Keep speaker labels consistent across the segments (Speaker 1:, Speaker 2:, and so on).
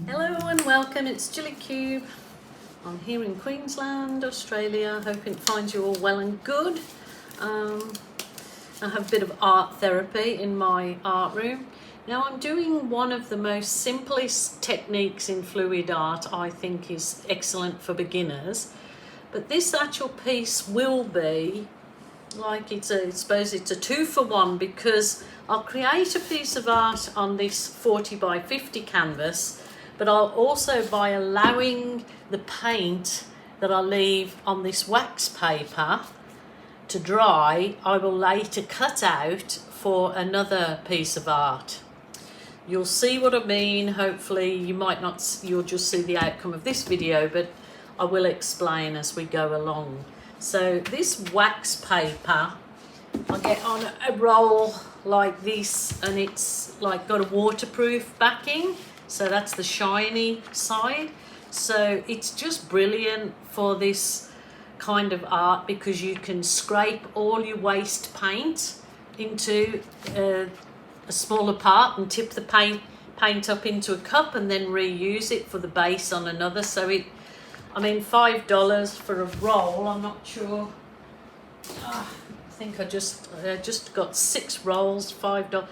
Speaker 1: Hello and welcome, it's Jilly Cube. I'm here in Queensland, Australia. Hoping it finds you all well and good. I have a bit of art therapy in my art room. Now I'm doing one of the most simplest techniques in fluid art. I think is excellent for beginners. But this actual piece will be like I suppose it's a 2-for-1, because I'll create a piece of art on this 40 by 50 canvas, but I'll also, by allowing the paint that I leave on this wax paper to dry, I will later cut out for another piece of art. You'll see what I mean. Hopefully you might not, you'll just see the outcome of this video, but I will explain as we go along. So this wax paper, I get on a roll like this, and it's like got a waterproof backing, so that's the shiny side. So it's just brilliant for this kind of art, because you can scrape all your waste paint into a smaller part and tip the paint up into a cup and then reuse it for the base on another. So I mean, $5 for a roll. I'm not sure. I think I just got 6 rolls, $5.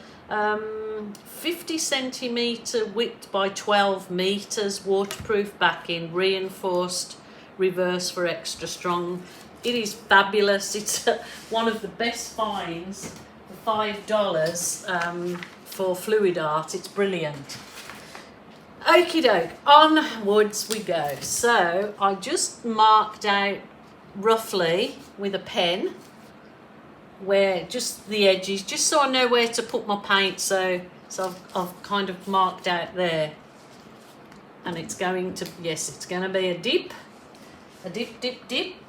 Speaker 1: 50 centimeter width by 12 meters, waterproof backing, reinforced reverse for extra strong. It is fabulous. It's one of the best finds for $5 for fluid art. It's brilliant. Okie doke, onwards we go. So I just marked out roughly with a pen where just the edges, just so I know where to put my paint. So I've kind of marked out there, and it's going to, yes, it's going to be a dip,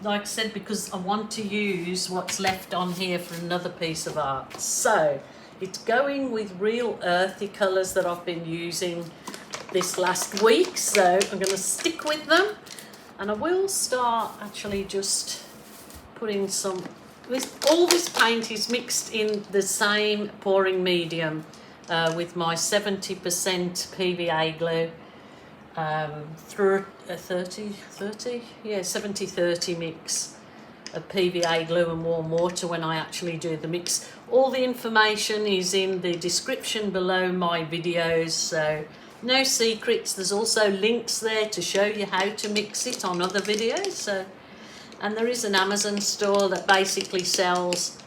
Speaker 1: like I said, because I want to use what's left on here for another piece of art. So it's going with real earthy colours that I've been using this last week, so I'm going to stick with them, and I will start actually just putting some, all this paint is mixed in the same pouring medium with my 70% PVA glue, 70-30 mix of PVA glue and warm water when I actually do the mix. All the information is in the description below my videos, so no secrets. There's also links there to show you how to mix it on other videos. So, and there is an Amazon store that basically sells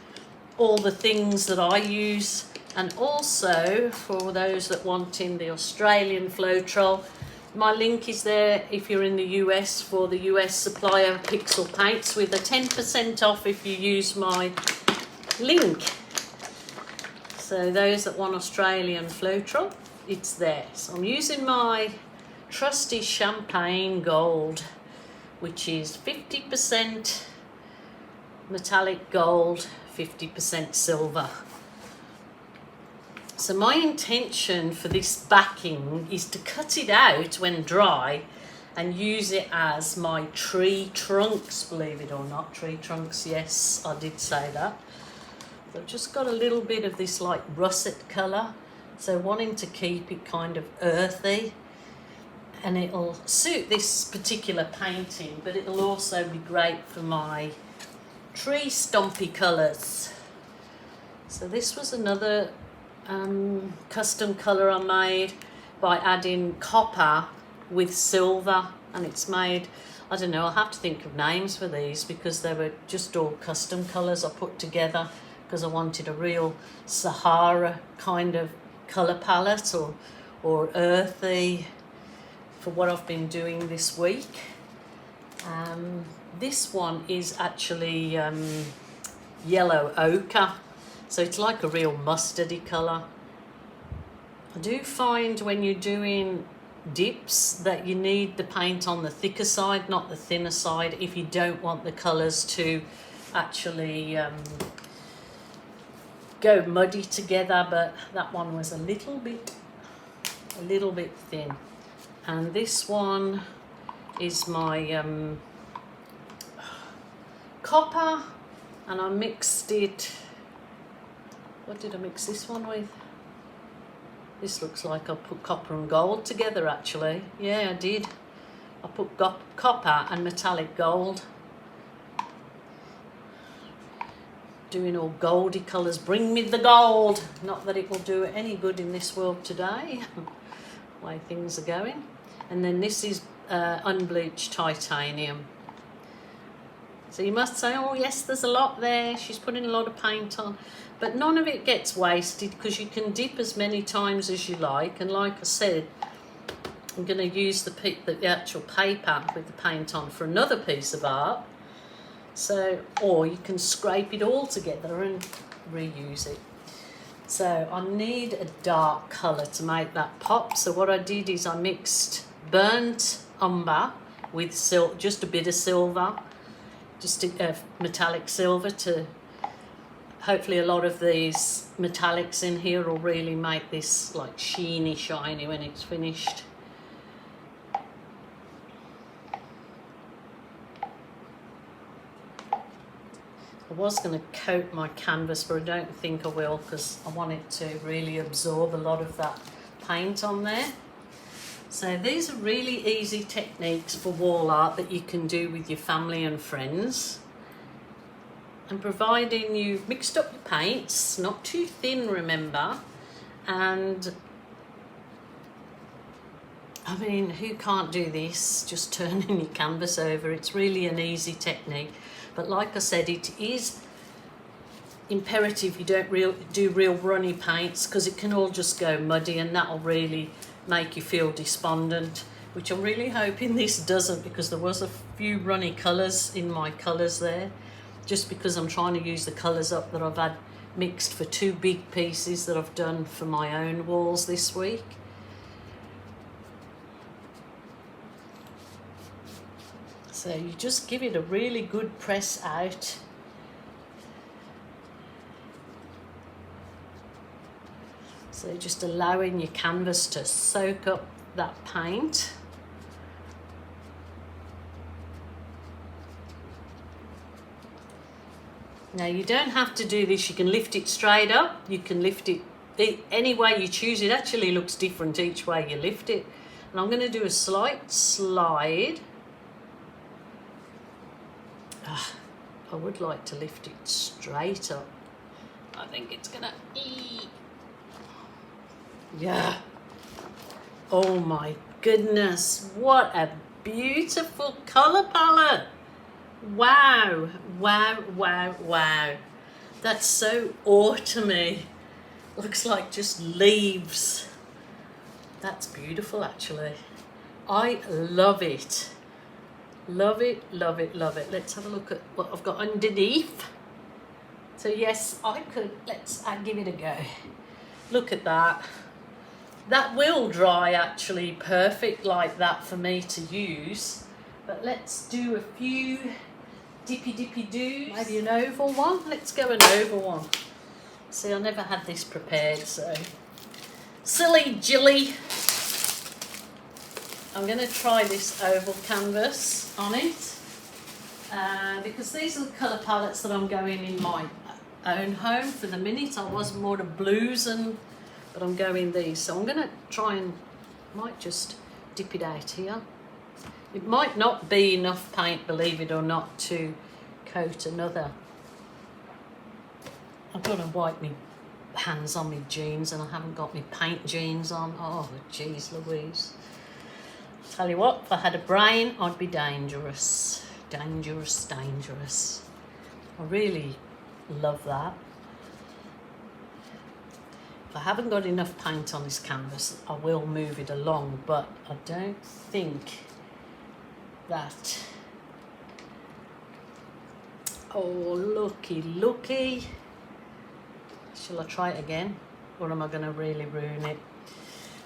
Speaker 1: all the things that I use. And also, for those that want in the Australian Floetrol, my link is there if you're in the US for the US supplier of Pixel Paints, with a 10% off if you use my link. So those that want Australian Floetrol, it's there. So I'm using my trusty champagne gold, which is 50% metallic gold, 50% silver. So my intention for this backing is to cut it out when dry and use it as my tree trunks, believe it or not. Tree trunks, yes, I did say that. So I've just got a little bit of this like russet colour, so wanting to keep it kind of earthy, and it'll suit this particular painting, but it'll also be great for my tree stumpy colours. So this was another custom colour I made by adding copper with silver, and it's made, I don't know, I'll have to think of names for these, because they were just all custom colours I put together because I wanted a real Sahara kind of colour palette, or earthy, for what I've been doing this week. This one is actually yellow ochre, so it's like a real mustardy colour. I do find when you're doing dips that you need the paint on the thicker side, not the thinner side, if you don't want the colours to actually go muddy together. But that one was a little bit thin. And this one is my copper, and I mixed it, what did I mix this one with? This looks like I put copper and gold together actually. Yeah, I did. I put copper and metallic gold. Doing all goldy colours. Bring me the gold. Not that it will do any good in this world today. The way things are going. And then this is unbleached titanium. So you must say, oh yes, there's a lot there. She's putting a lot of paint on. But none of it gets wasted because you can dip as many times as you like. And like I said, I'm going to use the actual paper with the paint on for another piece of art. So, or you can scrape it all together and reuse it. So I need a dark colour to make that pop. So what I did is I mixed burnt umber with just a bit of silver, just a metallic silver to... Hopefully a lot of these metallics in here will really make this like sheeny, shiny when it's finished. I was going to coat my canvas, but I don't think I will because I want it to really absorb a lot of that paint on there. So these are really easy techniques for wall art that you can do with your family and friends. And providing you've mixed up your paints, not too thin, remember, and I mean, who can't do this? Just turning your canvas over. It's really an easy technique. But like I said, it is imperative you don't do real runny paints because it can all just go muddy and that'll really make you feel despondent, which I'm really hoping this doesn't because there was a few runny colours in my colours there. Just because I'm trying to use the colours up that I've had mixed for two big pieces that I've done for my own walls this week. So you just give it a really good press out. So just allowing your canvas to soak up that paint. Now you don't have to do this, you can lift it straight up, you can lift it any way you choose. It actually looks different each way you lift it. And I'm going to do a slight slide. I would like to lift it straight up. I think it's going to... Yeah. Oh my goodness, what a beautiful colour palette. Wow, wow, wow, wow. That's so autumny. Looks like just leaves. That's beautiful actually. I love it. Love it, love it, love it. Let's have a look at what I've got underneath. So yes, I'll give it a go. Look at that. That will dry actually perfect like that for me to use. But let's do a few dippy doos. Maybe an oval one. Let's go an oval one. See, I never had this prepared, so silly Jilly. I'm going to try this oval canvas on it because these are the colour palettes that I'm going in my own home for the minute. I was more to blues, but I'm going these. So I'm going to try and might just dip it out here. It might not be enough paint, believe it or not, to coat another. I've got to wipe my hands on my jeans and I haven't got my paint jeans on. Oh, jeez Louise. Tell you what, if I had a brain, I'd be dangerous. Dangerous, dangerous. I really love that. If I haven't got enough paint on this canvas, I will move it along, but I don't think that... Oh, looky, looky. Shall I try it again? Or am I going to really ruin it?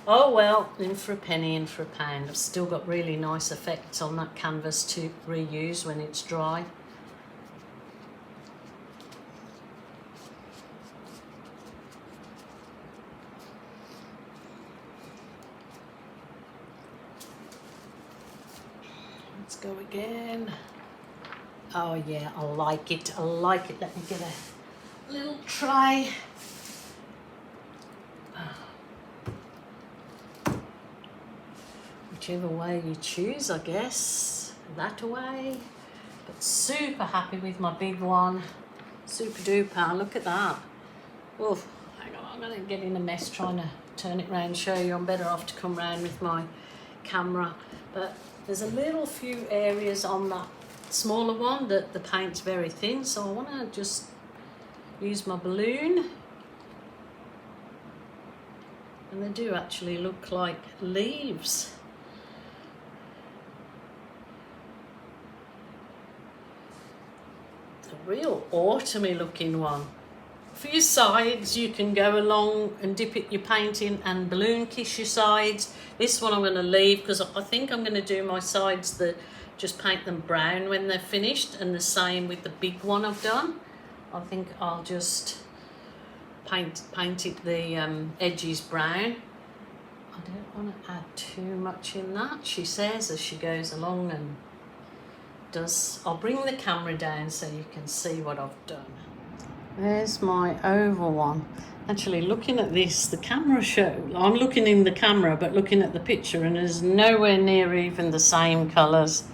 Speaker 1: Oh well, in for a penny, in for a pound. I've still got really nice effects on that canvas to reuse when it's dry. Let's go again. Oh yeah, I like it, I like it. Let me get a little try. whichever way you choose, I guess. That way. But super happy with my big one. Super duper. Look at that. Oh, hang on, I'm going to get in a mess trying to turn it around and show you. I'm better off to come round with my camera. But there's a little few areas on that smaller one that the paint's very thin, so I want to just use my balloon. And they do actually look like leaves. It's a real autumny looking one. For your sides, you can go along and dip it your paint in and balloon kiss your sides. This one I'm going to leave because I think I'm going to do my sides that just paint them brown when they're finished, and the same with the big one I've done. I think I'll just paint it the edges brown. I don't want to add too much in that, she says as she goes along and does. I'll bring the camera down so you can see what I've done. There's my oval one. Actually, looking at this, the camera I'm looking in the camera, but looking at the picture, and there's nowhere near even the same colours.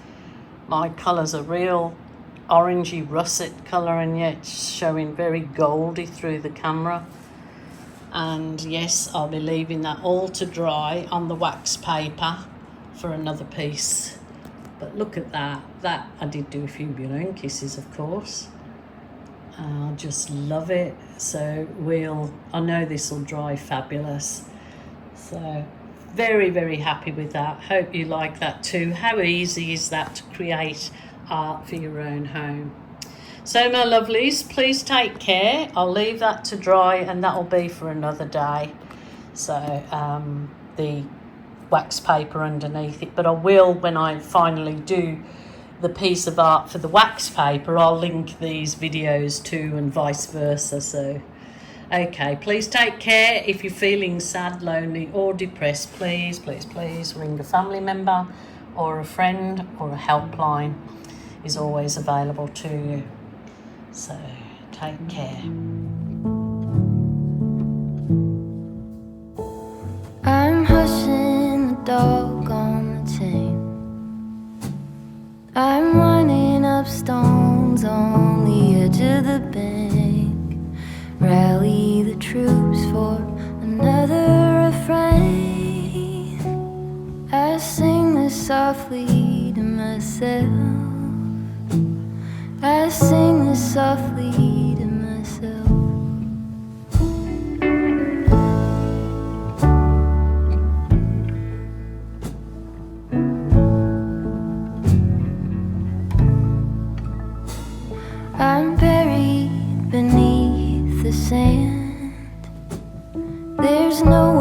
Speaker 1: My colours are real orangey russet colour, and yet showing very goldy through the camera. And yes, I'll be leaving that all to dry on the wax paper for another piece. But look at that. That I did do a few balloon kisses, of course. I just love it. So I know this will dry fabulous. So very, very happy with that. Hope you like that too. How easy is that to create art for your own home? So my lovelies, please take care. I'll leave that to dry, and that'll be for another day. So the wax paper underneath it, but I will, when I finally do the piece of art for the wax paper, I'll link these videos too, and vice versa. So okay, please take care. If you're feeling sad, lonely or depressed, please ring a family member or a friend, or a helpline is always available to you. So take care.
Speaker 2: I'm hushing the dog on the chain. I'm running up stones on the edge of the bank. Rally the troops for another refrain. I sing this softly to myself. I sing this softly to myself. I'm buried beneath the sand. There's no